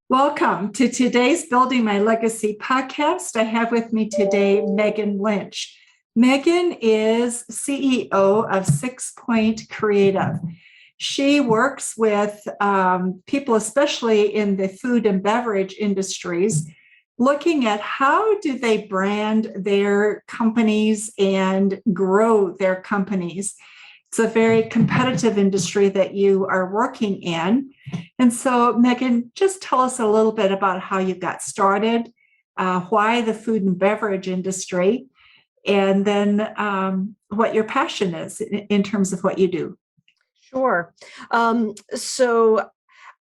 Welcome to today's Building My Legacy podcast. I have with me today Meghan Lynch. Meghan is CEO of 6 Point Creative. She works with people, especially in the food and beverage industries, looking at how do they brand their companies and grow their companies. It's a very competitive industry that you are working in. And so, Meghan, just tell us a little bit about how you got started, why the food and beverage industry, and then what your passion is in terms of what you do. Sure. So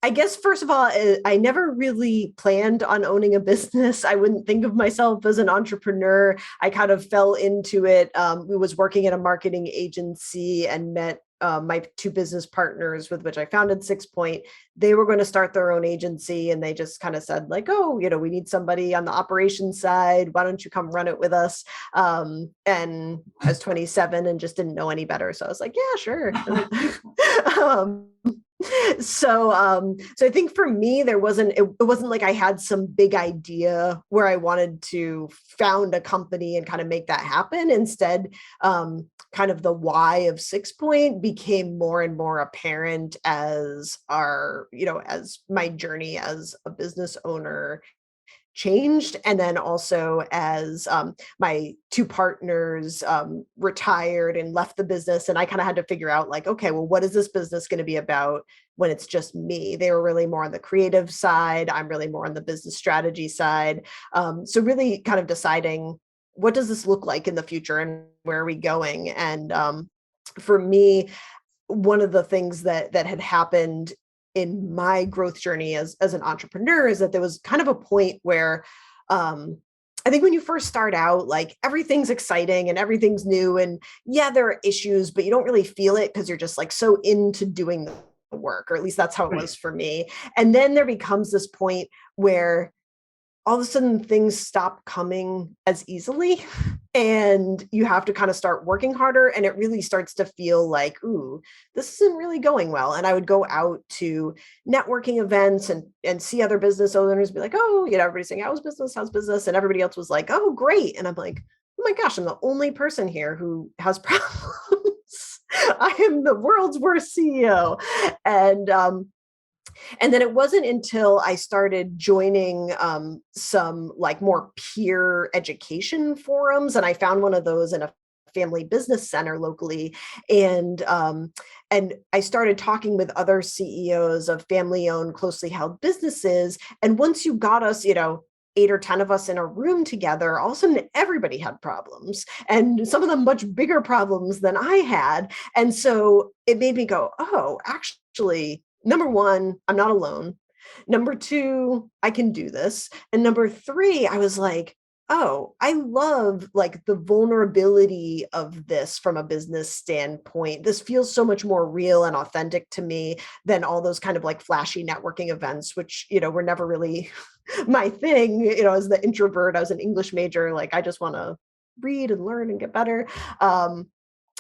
I guess, first of all, I never really planned on owning a business. I wouldn't think of myself as an entrepreneur. I kind of fell into it. We was working at a marketing agency and met my two business partners with which I founded 6 Point. They were going to start their own agency, and they just kind of said like, oh, we need somebody on the operations side. Why don't you come run it with us? And I was 27 and just didn't know any better. So I was like, yeah, sure. So I think for me, it wasn't like I had some big idea where I wanted to found a company and kind of make that happen. Instead, kind of the why of 6 Point became more and more apparent as as my journey as a business owner changed. And then also as my two partners retired and left the business, and I kind of had to figure out like, okay, well, what is this business going to be about when it's just me? They were really more on the creative side. I'm really more on the business strategy side. So really kind of deciding, what does this look like in the future and where are we going? And for me, one of the things that had happened in my growth journey as an entrepreneur is that there was kind of a point where I think when you first start out, like everything's exciting and everything's new, and yeah, there are issues, but you don't really feel it because you're just like so into doing the work, or at least that's how it was for me. And then there becomes this point where all of a sudden things stop coming as easily and you have to kind of start working harder, and it really starts to feel like, ooh, this isn't really going well. And I would go out to networking events and see other business owners be like, oh, everybody's saying, how's business? And everybody else was like, oh, great. And I'm like, oh my gosh, I'm the only person here who has problems. I am the world's worst CEO. And then it wasn't until I started joining some like more peer education forums, and I found one of those in a family business center locally, and I started talking with other CEOs of family-owned, closely held businesses. And once you got us, 8 or 10 of us in a room together, all of a sudden everybody had problems, and some of them much bigger problems than I had. And so it made me go, oh, actually, number one, I'm not alone. Number two, I can do this. And number three, I was like, oh, I love like the vulnerability of this from a business standpoint. This feels so much more real and authentic to me than all those kind of like flashy networking events, which, were never really my thing. As the introvert, I was an English major. Like, I just want to read and learn and get better.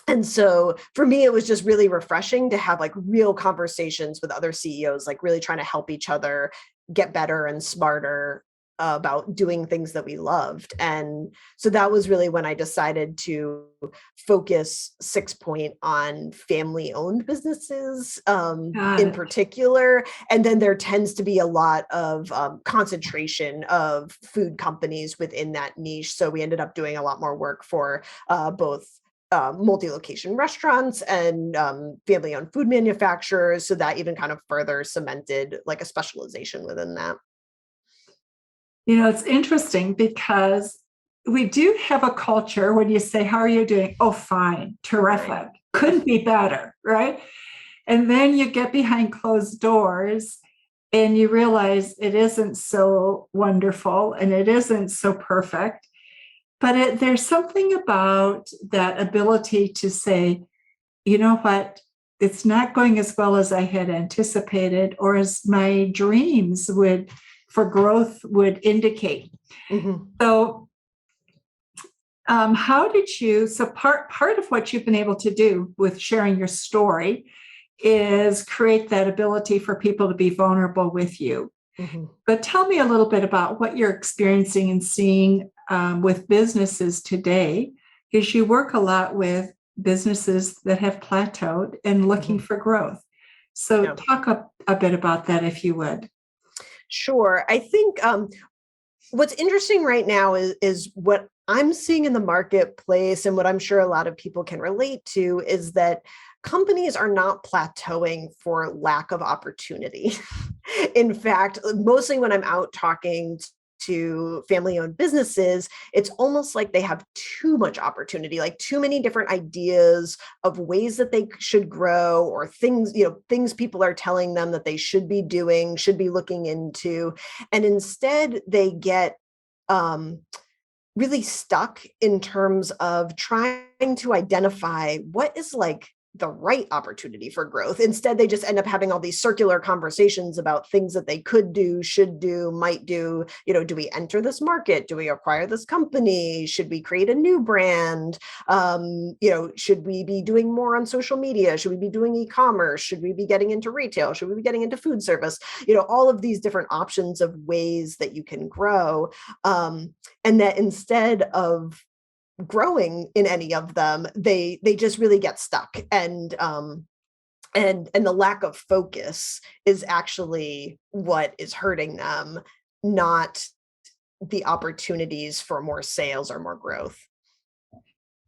And so for me, it was just really refreshing to have like real conversations with other CEOs, like really trying to help each other get better and smarter about doing things that we loved. And so that was really when I decided to focus 6 Point on family-owned businesses in particular. And then there tends to be a lot of concentration of food companies within that niche. So we ended up doing a lot more work for both multi-location restaurants and family-owned food manufacturers. So that even kind of further cemented like a specialization within that. It's interesting because we do have a culture when you say, how are you doing? Oh, fine, terrific, right. Couldn't be better, right? And then you get behind closed doors and you realize it isn't so wonderful and it isn't so perfect. But there's something about that ability to say, you know what, it's not going as well as I had anticipated or as my dreams for growth would indicate. Mm-hmm. So how did you, so part of what you've been able to do with sharing your story is create that ability for people to be vulnerable with you. Mhm. But tell me a little bit about what you're experiencing and seeing with businesses today, because you work a lot with businesses that have plateaued and looking Mhm. for growth. So Yeah. talk a bit about that, if you would. Sure. I think what's interesting right now is what I'm seeing in the marketplace, and what I'm sure a lot of people can relate to, is that companies are not plateauing for lack of opportunity. In fact, mostly when I'm out talking to family owned businesses, it's almost like they have too much opportunity, like too many different ideas of ways that they should grow, or things, things people are telling them that they should be doing, should be looking into. And instead they get um, really stuck in terms of trying to identify what is like the right opportunity for growth. Instead, they just end up having all these circular conversations about things that they could do, should do, might do. Do we enter this market? Do we acquire this company? Should we create a new brand? Should we be doing more on social media? Should we be doing e-commerce? Should we be getting into retail? Should we be getting into food service? All of these different options of ways that you can grow. And that instead of growing in any of them, they just really get stuck. And the lack of focus is actually what is hurting them, not the opportunities for more sales or more growth.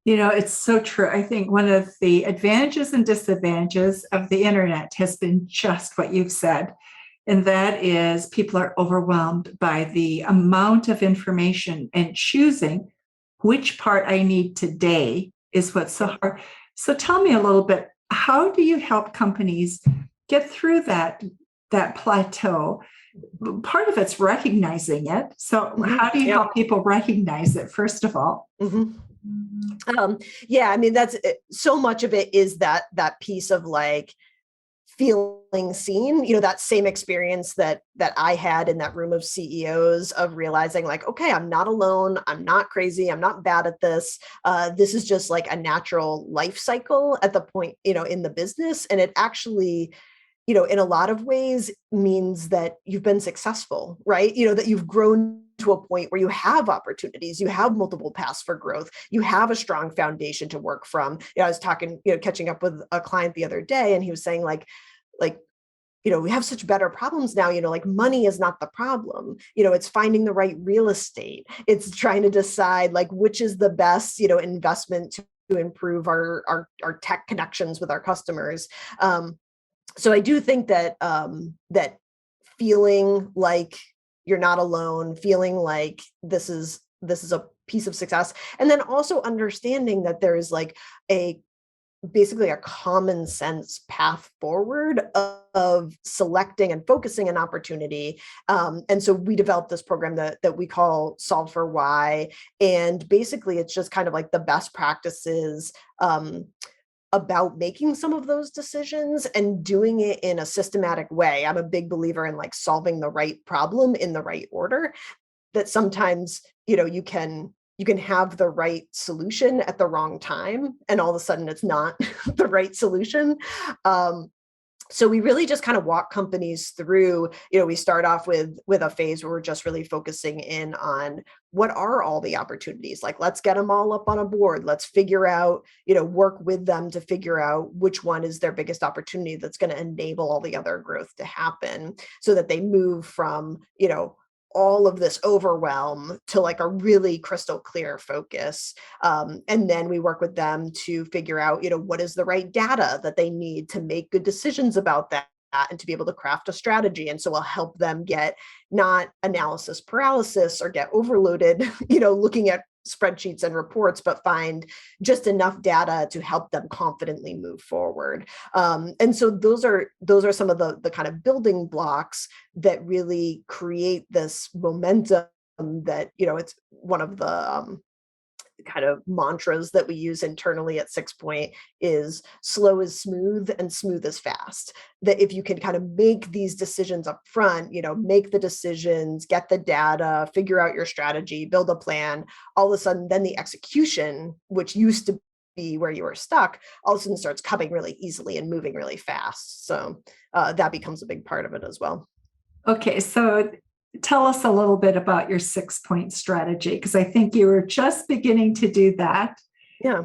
It's so true. I think one of the advantages and disadvantages of the internet has been just what you've said. And that is people are overwhelmed by the amount of information, and choosing which part I need today is what's so hard. So tell me a little bit, how do you help companies get through that plateau? Part of it's recognizing it. So how do you Yep. help people recognize it, first of all? Mhm. Yeah, I mean, that's it. So much of it is that piece of like feeling seen, that same experience that I had in that room of CEOs, of realizing like, okay, I'm not alone, I'm not crazy, I'm not bad at this. This is just like a natural life cycle at the point, in the business. And it actually, in a lot of ways means that you've been successful, right? That you've grown to a point where you have opportunities, you have multiple paths for growth, you have a strong foundation to work from. I was talking, catching up with a client the other day, and he was saying like, we have such better problems now, like money is not the problem. It's finding the right real estate. It's trying to decide like which is the best, investment to improve our tech connections with our customers. So I do think that that feeling like you're not alone, feeling like this is a piece of success, and then also understanding that there is like a basically a common sense path forward of selecting and focusing an opportunity. And so we developed this program that we call Solve for Why. And basically it's just kind of like the best practices about making some of those decisions and doing it in a systematic way. I'm a big believer in like solving the right problem in the right order. That sometimes, you can have the right solution at the wrong time, and all of a sudden it's not the right solution. Um, so we really just kind of walk companies through, we start off with a phase where we're just really focusing in on what are all the opportunities. Like, let's get them all up on a board. Let's figure out, work with them to figure out which one is their biggest opportunity that's going to enable all the other growth to happen, so that they move from, all of this overwhelm to like a really crystal clear focus. And then we work with them to figure out, what is the right data that they need to make good decisions about that, and to be able to craft a strategy. And so we'll help them get not analysis paralysis or get overloaded, looking at spreadsheets and reports, but find just enough data to help them confidently move forward. And so those are some of the kind of building blocks that really create this momentum that, it's one of the kind of mantras that we use internally at 6 Point is slow is smooth and smooth is fast. That if you can kind of make these decisions up front, make the decisions, get the data, figure out your strategy, build a plan, all of a sudden then the execution, which used to be where you were stuck, all of a sudden starts coming really easily and moving really fast. So that becomes a big part of it as well. Okay, so tell us a little bit about your 6 point strategy, because I think you were just beginning to do that. Yeah.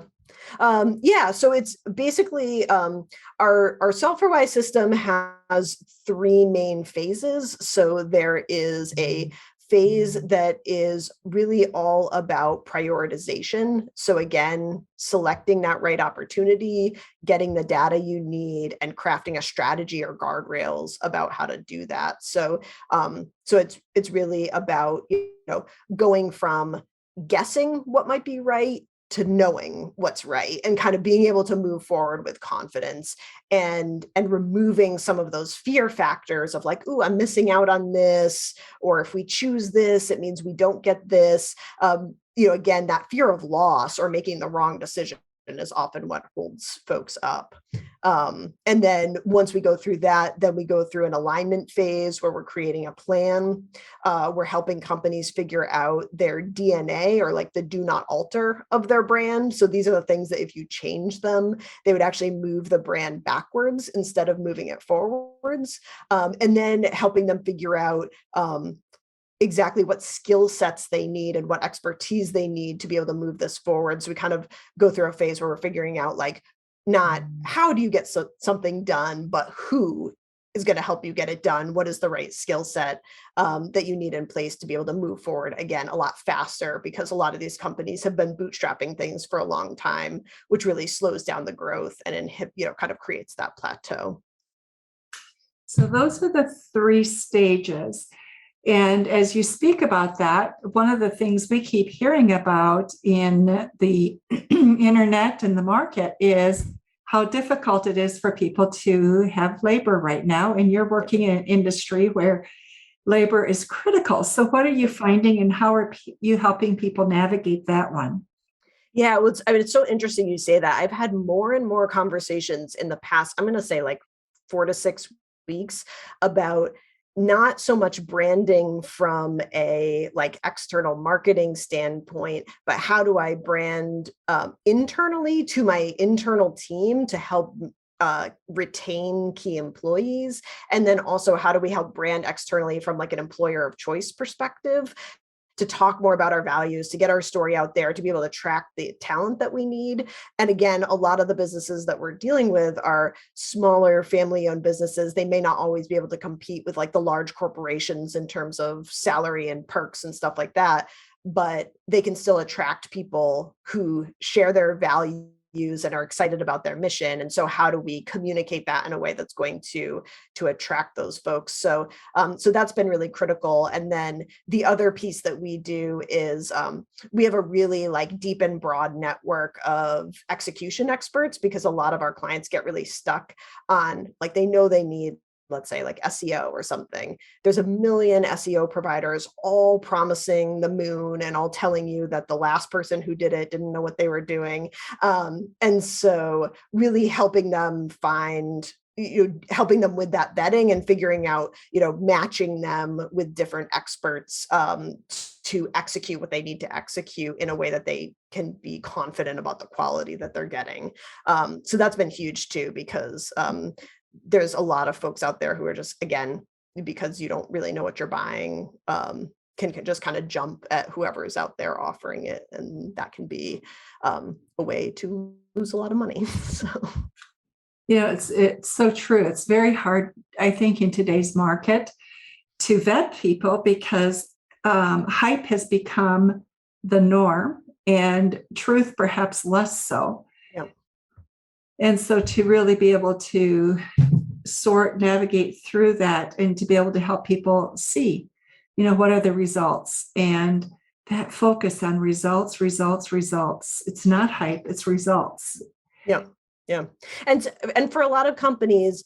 Yeah, so it's basically our software-wise system has three main phases. So there is a phase that is really all about prioritization. So again, selecting that right opportunity, getting the data you need, and crafting a strategy or guardrails about how to do that. So it's really about going from guessing what might be right to knowing what's right and kind of being able to move forward with confidence and removing some of those fear factors of like, ooh, I'm missing out on this, or if we choose this, it means we don't get this. Again, that fear of loss or making the wrong decision is often what holds folks up. And then once we go through that, then we go through an alignment phase where we're creating a plan. We're helping companies figure out their DNA, or like the do not alter of their brand. So these are the things that if you change them, they would actually move the brand backwards instead of moving it forwards. And then helping them figure out exactly what skill sets they need and what expertise they need to be able to move this forward. So we kind of go through a phase where we're figuring out like, not how do you get something done, but who is going to help you get it done? What is the right skill set that you need in place to be able to move forward again a lot faster? Because a lot of these companies have been bootstrapping things for a long time, which really slows down the growth and kind of creates that plateau. So those are the 3 stages. And as you speak about that, one of the things we keep hearing about in the internet and the market is how difficult it is for people to have labor right now. And you're working in an industry where labor is critical. So what are you finding, and how are you helping people navigate that one? Yeah, it's so interesting you say that. I've had more and more conversations in the past, I'm going to say like 4 to 6 weeks, about not so much branding from a like external marketing standpoint, but how do I brand internally to my internal team to help retain key employees? And then also, how do we help brand externally from like an employer of choice perspective to talk more about our values, to get our story out there, to be able to attract the talent that we need. And again, a lot of the businesses that we're dealing with are smaller family-owned businesses. They may not always be able to compete with like the large corporations in terms of salary and perks and stuff like that, but they can still attract people who share their values and are excited about their mission. And so how do we communicate that in a way that's going to attract those folks? So that's been really critical. And then the other piece that we do is we have a really like deep and broad network of execution experts, because a lot of our clients get really stuck on like, they know they need, let's say like SEO or something. There's a million SEO providers all promising the moon and all telling you that the last person who did it didn't know what they were doing. And so really helping them helping them with that vetting and figuring out, matching them with different experts to execute what they need to execute in a way that they can be confident about the quality that they're getting. So that's been huge too, because there's a lot of folks out there who are just, again, because you don't really know what you're buying, can just kind of jump at whoever is out there offering it. And that can be a way to lose a lot of money. So. It's so true. It's very hard, I think, in today's market to vet people, because hype has become the norm and truth perhaps less so. Yeah. And so to really be able to navigate through that and to be able to help people see, what are the results, and that focus on results. It's not hype, it's results. Yeah. Yeah. And for a lot of companies,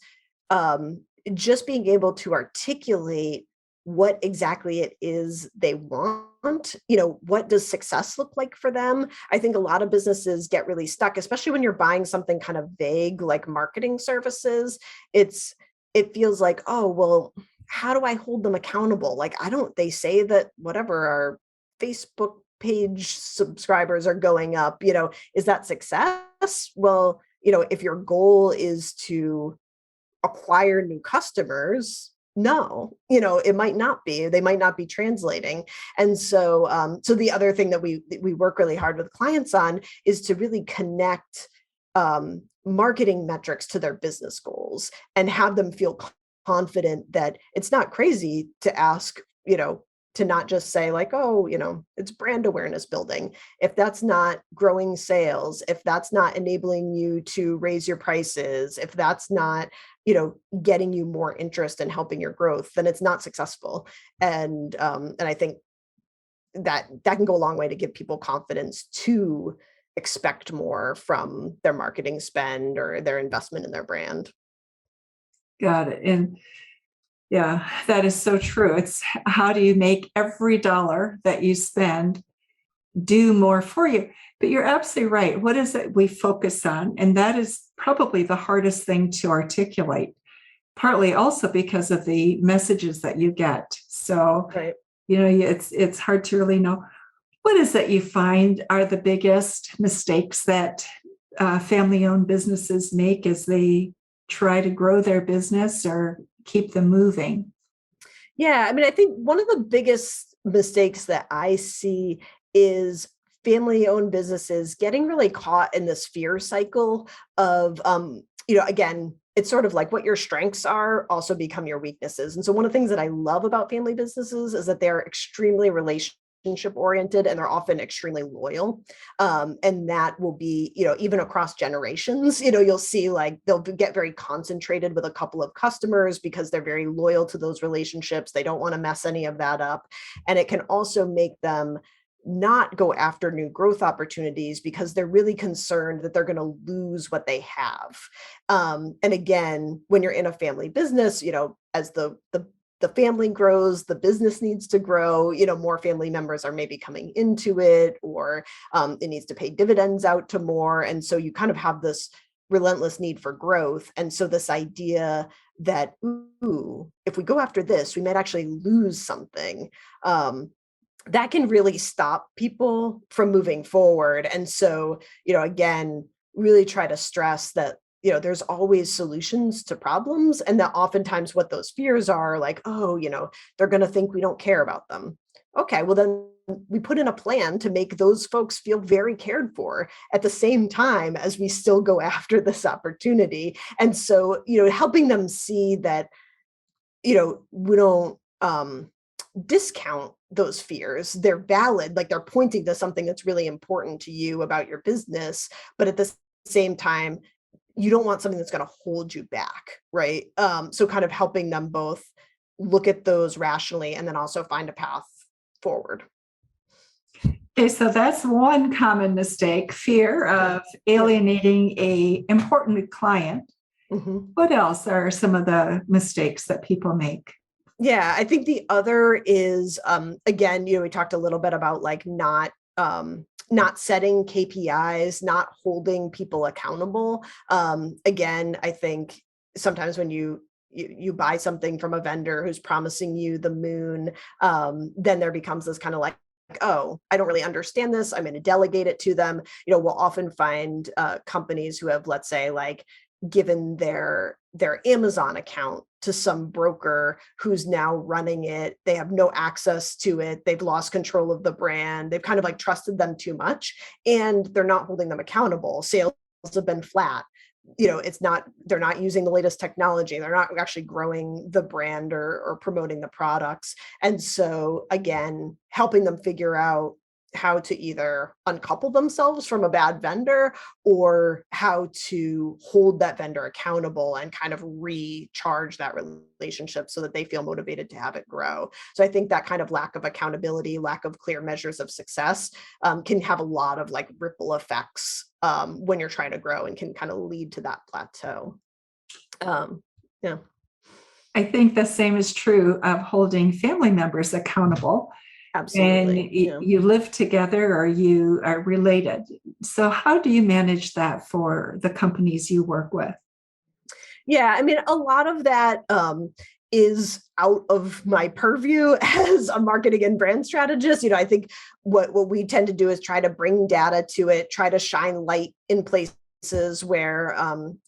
just being able to articulate what exactly it is they want, what does success look like for them? I think a lot of businesses get really stuck, especially when you're buying something kind of vague, like marketing services. It feels like, oh, well, how do I hold them accountable? Like, they say that whatever, our Facebook page subscribers are going up, is that success? Well, if your goal is to acquire new customers, no, it might not be, they might not be translating. And so the other thing that we work really hard with clients on is to really connect marketing metrics to their business goals and have them feel confident that it's not crazy to ask, to not just say like, oh, it's brand awareness building. If that's not growing sales, if that's not enabling you to raise your prices, if that's not, getting you more interest and helping your growth, then it's not successful. And I think that can go a long way to give people confidence to expect more from their marketing spend or their investment in their brand. Got it. And yeah, that is so true. It's how do you make every dollar that you spend do more for you? But you're absolutely right. What is it we focus on? And that is probably the hardest thing to articulate, partly also because of the messages that you get. So, Right. it's hard to really know. What is it you find are the biggest mistakes that family-owned businesses make as they try to grow their business or keep them moving? Yeah, I mean, I think one of the biggest mistakes that I see is family-owned businesses getting really caught in this fear cycle of, again, it's sort of like what your strengths are also become your weaknesses. And so one of the things that I love about family businesses is that they're extremely relationship oriented and they're often extremely loyal. And that will be, even across generations, you'll see like they'll get very concentrated with a couple of customers because they're very loyal to those relationships. They don't want to mess any of that up. And it can also make them not go after new growth opportunities because they're really concerned that they're going to lose what they have. And again, when you're in a family business, as the family grows, the business needs to grow, more family members are maybe coming into it, or it needs to pay dividends out to more. And so you kind of have this relentless need for growth. And so this idea that, ooh, if we go after this, we might actually lose something. That can really stop people from moving forward. And so, again, really try to stress that, there's always solutions to problems, and that oftentimes what those fears are like, oh, they're going to think we don't care about them. Okay, well, then we put in a plan to make those folks feel very cared for at the same time as we still go after this opportunity. And so, helping them see that, we don't discount those fears. They're valid, like they're pointing to something that's really important to you about your business, but at the same time, you don't want something that's going to hold you back, right? So kind of helping them both look at those rationally and then also find a path forward. Okay, so that's one common mistake, fear of alienating a important client. Mm-hmm. What else are some of the mistakes that people make? Yeah, I think the other is, again, we talked a little bit about like not setting KPIs, not holding people accountable. Again, I think sometimes when you buy something from a vendor who's promising you the moon, then there becomes this kind of like, oh, I don't really understand this, I'm going to delegate it to them. We'll often find companies who have, let's say, like given their Amazon account to some broker who's now running it. They have no access to it. They've lost control of the brand. They've kind of like trusted them too much, and they're not holding them accountable. Sales have been flat. They're not using the latest technology. They're not actually growing the brand or promoting the products. And so again, helping them figure out how to either uncouple themselves from a bad vendor or how to hold that vendor accountable and kind of recharge that relationship so that they feel motivated to have it grow. So I think that kind of lack of accountability, lack of clear measures of success can have a lot of like ripple effects when you're trying to grow and can kind of lead to that plateau. Yeah. I think the same is true of holding family members accountable. Absolutely. And you live together or you are related. So how do you manage that for the companies you work with? Yeah, I mean, a lot of that is out of my purview as a marketing and brand strategist. I think what we tend to do is try to bring data to it, try to shine light in places where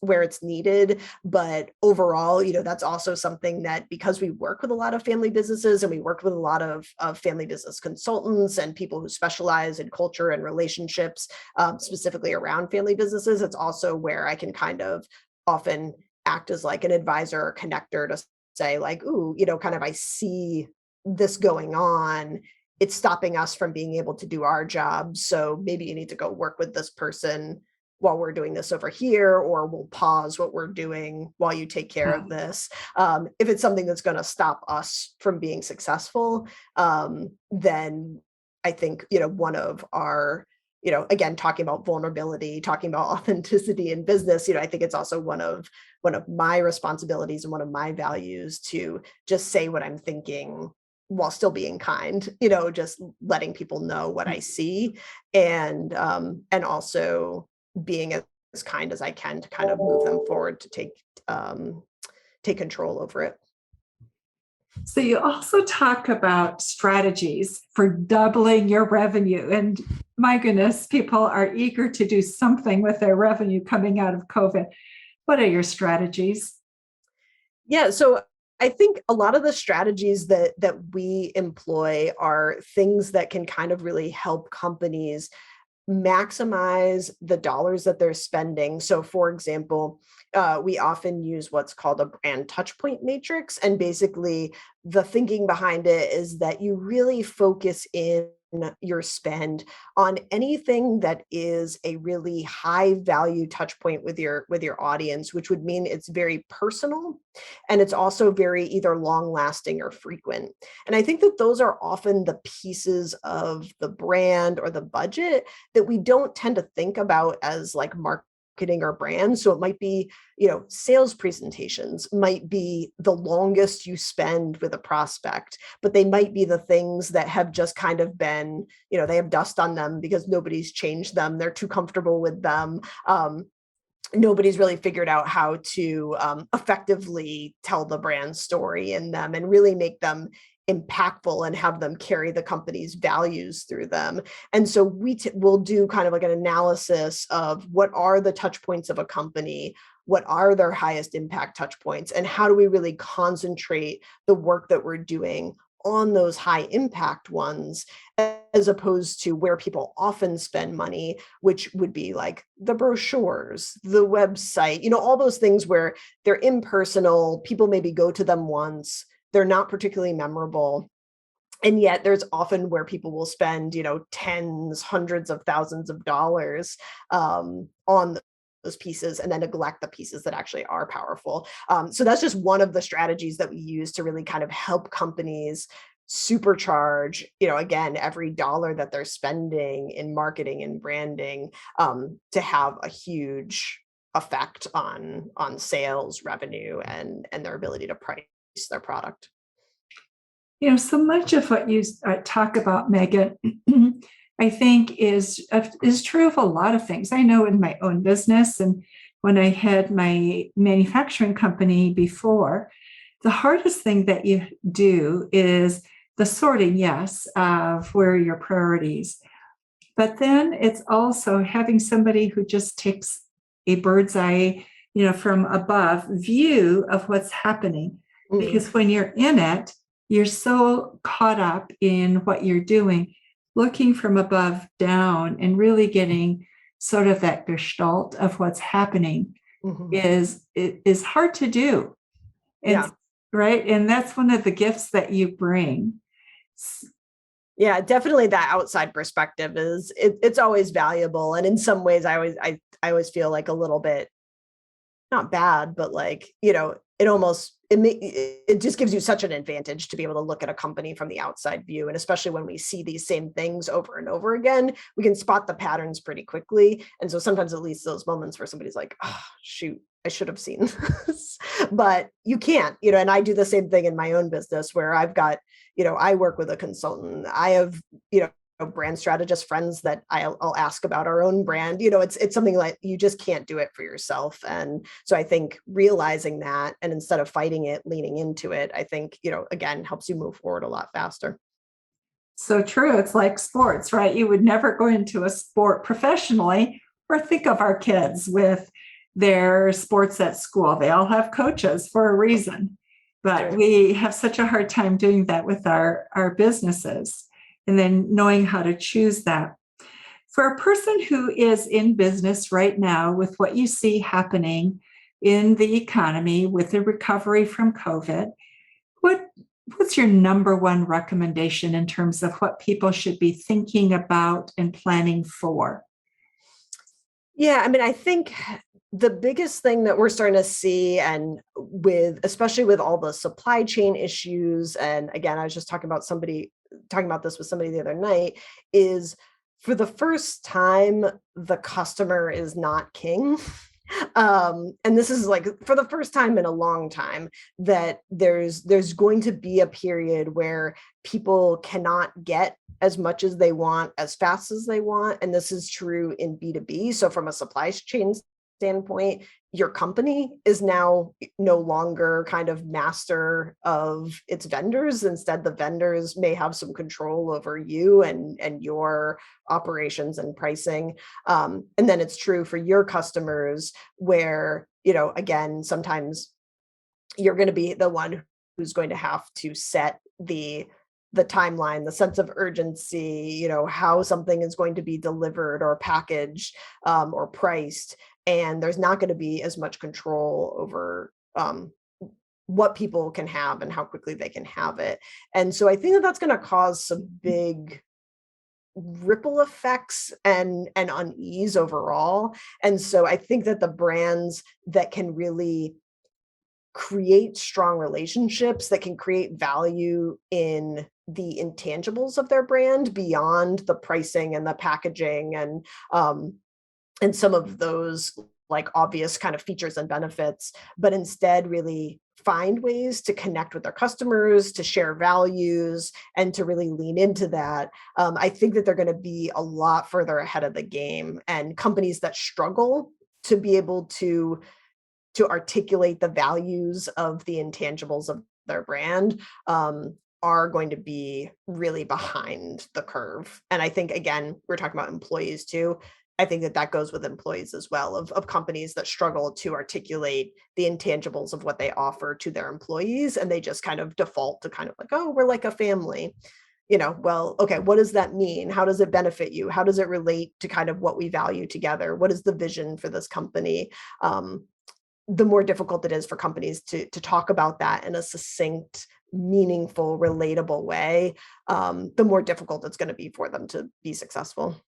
it's needed. But overall, that's also something that, because we work with a lot of family businesses and we work with a lot of family business consultants and people who specialize in culture and relationships, specifically around family businesses, it's also where I can kind of often act as like an advisor or connector to say like, ooh, kind of, I see this going on. It's stopping us from being able to do our job. So maybe you need to go work with this person while we're doing this over here, or we'll pause what we're doing while you take care of this. If it's something that's going to stop us from being successful, then I think, one of our, again, talking about vulnerability, talking about authenticity in business, I think it's also one of my responsibilities and one of my values to just say what I'm thinking while still being kind, just letting people know what I see, and also being as kind as I can to kind of move them forward to take control over it. So you also talk about strategies for doubling your revenue. And my goodness, people are eager to do something with their revenue coming out of COVID. What are your strategies? Yeah, so I think a lot of the strategies that we employ are things that can kind of really help companies maximize the dollars that they're spending. So for example, we often use what's called a brand touchpoint matrix. And basically the thinking behind it is that you really focus in your spend on anything that is a really high value touch point with your audience, which would mean it's very personal and it's also very either long lasting or frequent. And I think that those are often the pieces of the brand or the budget that we don't tend to think about as like marketing or brand. So it might be, sales presentations might be the longest you spend with a prospect, but they might be the things that have just kind of been, they have dust on them because nobody's changed them. They're too comfortable with them. Nobody's really figured out how to effectively tell the brand story in them and really make them impactful and have them carry the company's values through them. And so we'll do kind of like an analysis of what are the touch points of a company, what are their highest impact touch points, and how do we really concentrate the work that we're doing on those high impact ones, as opposed to where people often spend money, which would be like the brochures, the website, all those things where they're impersonal. People maybe go to them once, they're not particularly memorable. And yet there's often where people will spend, tens, hundreds of thousands of dollars on those pieces and then neglect the pieces that actually are powerful. So that's just one of the strategies that we use to really kind of help companies supercharge, again, every dollar that they're spending in marketing and branding, to have a huge effect on sales, revenue, and their ability to price their product. So much of what you talk about, Megan, I think is true of a lot of things. I know in my own business and when I had my manufacturing company before, the hardest thing that you do is the sorting, yes, of where are your priorities. But then it's also having somebody who just takes a bird's eye, from above view of what's happening. Mm-hmm. Because when you're in it, you're so caught up in what you're doing, looking from above down and really getting sort of that gestalt of what's happening. Mm-hmm. is hard to do. And, yeah. Right. And that's one of the gifts that you bring. Yeah, definitely that outside perspective it's always valuable. And in some ways I always feel like a little bit, not bad, but like, it just gives you such an advantage to be able to look at a company from the outside view. And especially when we see these same things over and over again, we can spot the patterns pretty quickly. And so sometimes at least those moments where somebody's like, oh, shoot, I should have seen this, but you can't, and I do the same thing in my own business where I've got, I work with a consultant. I have, brand strategist friends that I'll ask about our own brand. It's something like you just can't do it for yourself. And so I think realizing that, and instead of fighting it, leaning into it, I think, again, helps you move forward a lot faster. So true. It's like sports, right? You would never go into a sport professionally Or think of our kids with their sports at school. They all have coaches for a reason, but we have such a hard time doing that with our businesses, and then knowing how to choose that. For a person who is in business right now with what you see happening in the economy with the recovery from COVID, what's your number one recommendation in terms of what people should be thinking about and planning for? Yeah, I mean, I think the biggest thing that we're starting to see, and especially with all the supply chain issues, and again, I was just talking about this with somebody the other night, is for the first time, the customer is not king. And this is like for the first time in a long time that there's going to be a period where people cannot get as much as they want as fast as they want. And this is true in B2B. So from a supply chain standpoint, your company is now no longer kind of master of its vendors. Instead, the vendors may have some control over you and your operations and pricing. And then it's true for your customers where, again, sometimes you're going to be the one who's going to have to set the timeline, the sense of urgency, how something is going to be delivered or packaged or priced. And there's not going to be as much control over what people can have and how quickly they can have it. And so I think that that's going to cause some big ripple effects and unease overall. And so I think that the brands that can really create strong relationships, that can create value in the intangibles of their brand beyond the pricing and the packaging and some of those like obvious kind of features and benefits, but instead really find ways to connect with their customers, to share values, and to really lean into that. I think that they're going to be a lot further ahead of the game, and companies that struggle to be able to articulate the values of the intangibles of their brand are going to be really behind the curve. And I think, again, we're talking about employees too. I think that goes with employees as well, of companies that struggle to articulate the intangibles of what they offer to their employees. And they just kind of default to kind of like, oh, we're like a family. Well, okay, what does that mean? How does it benefit you? How does it relate to kind of what we value together? What is the vision for this company? The more difficult it is for companies to talk about that in a succinct, meaningful, relatable way, the more difficult it's going to be for them to be successful.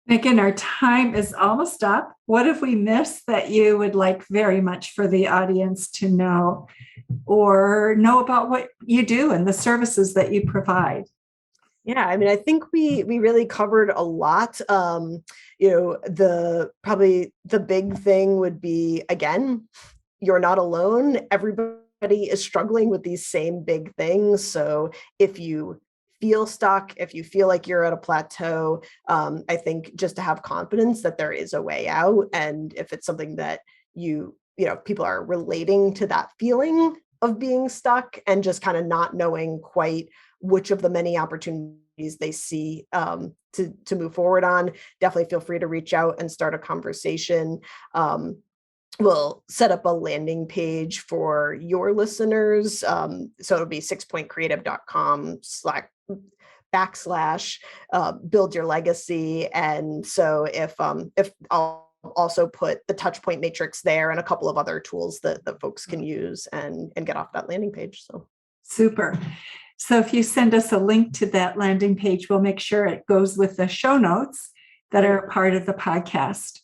Meghan, our time is almost up. What have we missed that you would like very much for the audience to know, or know about what you do and the services that you provide? Yeah, I mean, I think we really covered a lot. Probably the big thing would be, again, you're not alone. Everybody is struggling with these same big things. So if you feel stuck, if you feel like you're at a plateau, I think just to have confidence that there is a way out. And if it's something that people are relating to that feeling of being stuck and just kind of not knowing quite which of the many opportunities they see to move forward on, definitely feel free to reach out and start a conversation. We'll set up a landing page for your listeners. So it'll be 6pointcreative.com/build your legacy. And so if I'll also put the touch point matrix there and a couple of other tools that folks can use and get off that landing page. So super. So if you send us a link to that landing page, we'll make sure it goes with the show notes that are a part of the podcast.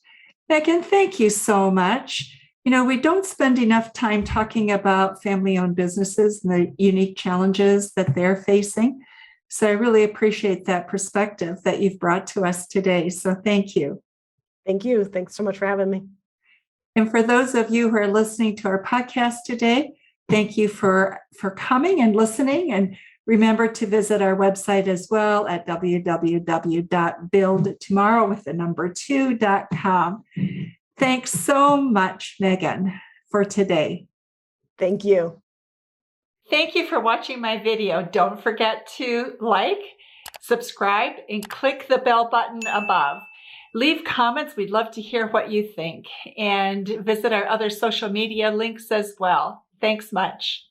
Meghan, thank you so much. We don't spend enough time talking about family-owned businesses and the unique challenges that they're facing. So I really appreciate that perspective that you've brought to us today. So thank you. Thank you. Thanks so much for having me. And for those of you who are listening to our podcast today, thank you for coming and listening. And remember to visit our website as well at www.buildtomorrow.com. Thanks so much, Meghan, for today. Thank you. Thank you for watching my video. Don't forget to like, subscribe, and click the bell button above. Leave comments. We'd love to hear what you think, and visit our other social media links as well. Thanks much.